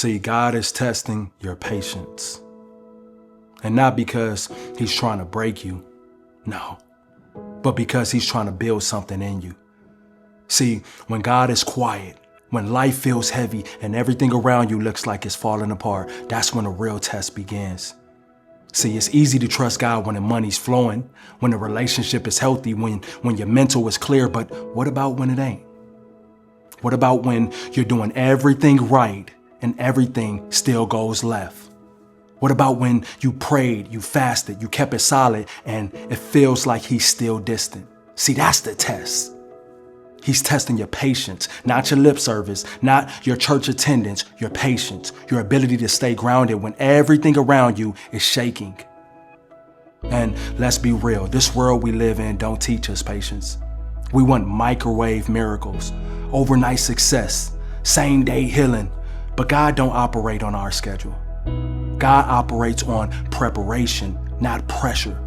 See, God is testing your patience. And not because he's trying to break you, no, but because he's trying to build something in you. See, when God is quiet, when life feels heavy and everything around you looks like it's falling apart, that's when the real test begins. See, it's easy to trust God when the money's flowing, when the relationship is healthy, when your mental is clear, but what about when it ain't? What about when you're doing everything right and everything still goes left? What about when you prayed, you fasted, you kept it solid, and it feels like he's still distant? See, that's the test. He's testing your patience, not your lip service, not your church attendance, your patience, your ability to stay grounded when everything around you is shaking. And let's be real, this world we live in don't teach us patience. We want microwave miracles, overnight success, same-day healing, but God don't operate on our schedule. God operates on preparation, not pressure.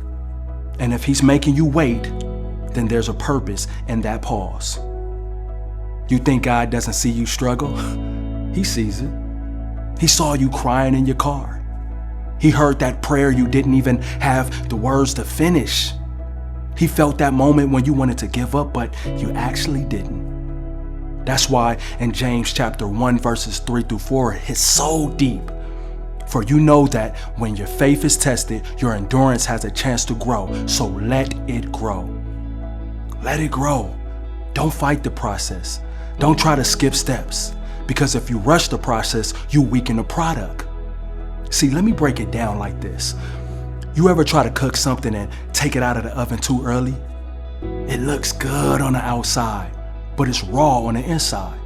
And if he's making you wait, then there's a purpose in that pause. You think God doesn't see you struggle? He sees it. He saw you crying in your car. He heard that prayer you didn't even have the words to finish. He felt that moment when you wanted to give up, but you actually didn't. That's why in James chapter 1, verses 3-4, it's so deep. For you know that when your faith is tested, your endurance has a chance to grow. So let it grow. Let it grow. Don't fight the process. Don't try to skip steps. Because if you rush the process, you weaken the product. See, let me break it down like this. You ever try to cook something and take it out of the oven too early? It looks good on the outside, but it's raw on the inside.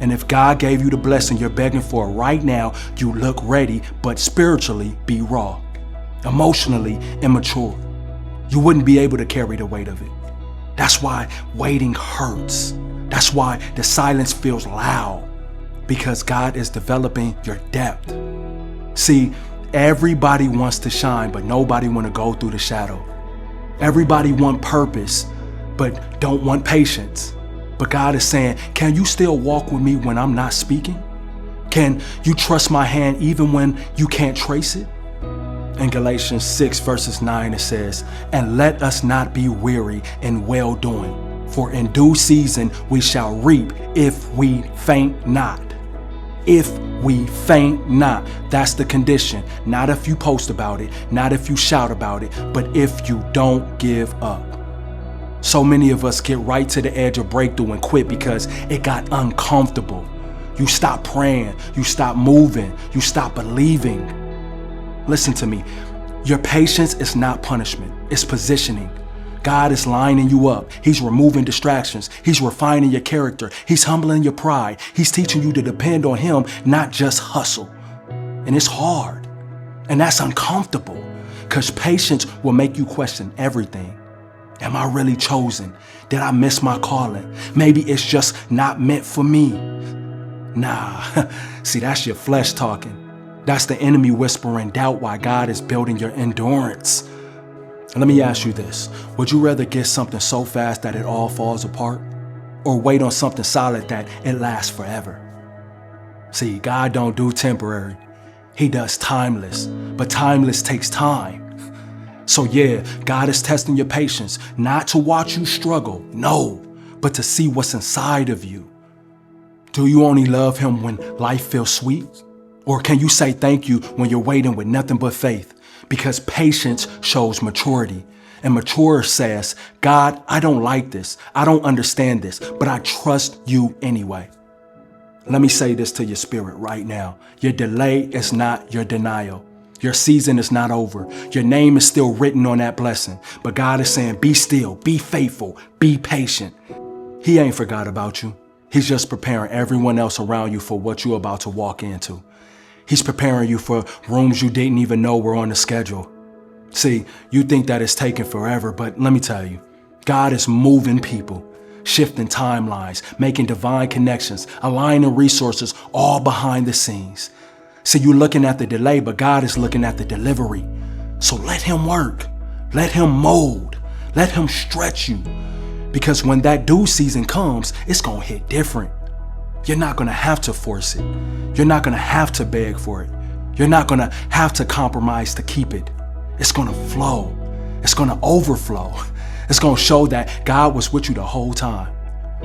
And if God gave you the blessing you're begging for right now, you look ready, but spiritually be raw, emotionally immature. You wouldn't be able to carry the weight of it. That's why waiting hurts. That's why the silence feels loud, because God is developing your depth. See, everybody wants to shine, but nobody want to go through the shadow. Everybody want purpose, but don't want patience. But God is saying, can you still walk with me when I'm not speaking? Can you trust my hand even when you can't trace it? In Galatians 6 verses 9 it says, and let us not be weary in well-doing, for in due season we shall reap if we faint not. If we faint not, that's the condition. Not if you post about it, not if you shout about it, but if you don't give up. So many of us get right to the edge of breakthrough and quit because it got uncomfortable. You stop praying, you stop moving, you stop believing. Listen to me, your patience is not punishment, it's positioning. God is lining you up. He's removing distractions. He's refining your character. He's humbling your pride. He's teaching you to depend on him, not just hustle. And it's hard, and that's uncomfortable because patience will make you question everything. Am I really chosen? Did I miss my calling? Maybe it's just not meant for me. Nah, see, that's your flesh talking. That's the enemy whispering doubt while God is building your endurance. And let me ask you this. Would you rather get something so fast that it all falls apart? Or wait on something solid that it lasts forever? See, God don't do temporary. He does timeless, but timeless takes time. So yeah, God is testing your patience, not to watch you struggle, no, but to see what's inside of you. Do you only love him when life feels sweet? Or can you say thank you when you're waiting with nothing but faith? Because patience shows maturity. And mature says, God, I don't like this. I don't understand this, but I trust you anyway. Let me say this to your spirit right now. Your delay is not your denial. Your season is not over. Your name is still written on that blessing. But God is saying, be still, be faithful, be patient. He ain't forgot about you. He's just preparing everyone else around you for what you're about to walk into. He's preparing you for rooms you didn't even know were on the schedule. See, you think that it's taking forever, but let me tell you, God is moving people, shifting timelines, making divine connections, aligning resources, all behind the scenes. See, you're looking at the delay, but God is looking at the delivery. So let him work, let him mold, let him stretch you. Because when that due season comes, it's gonna hit different. You're not going to have to force it. You're not going to have to beg for it. You're not going to have to compromise to keep it. It's going to flow. It's going to overflow. It's going to show that God was with you the whole time.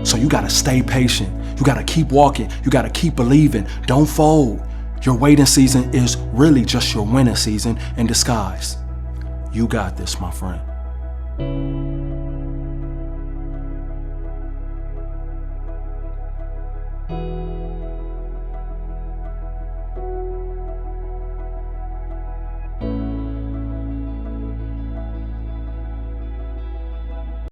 So you got to stay patient. You got to keep walking. You got to keep believing. Don't fold. Your waiting season is really just your winning season in disguise. You got this, my friend.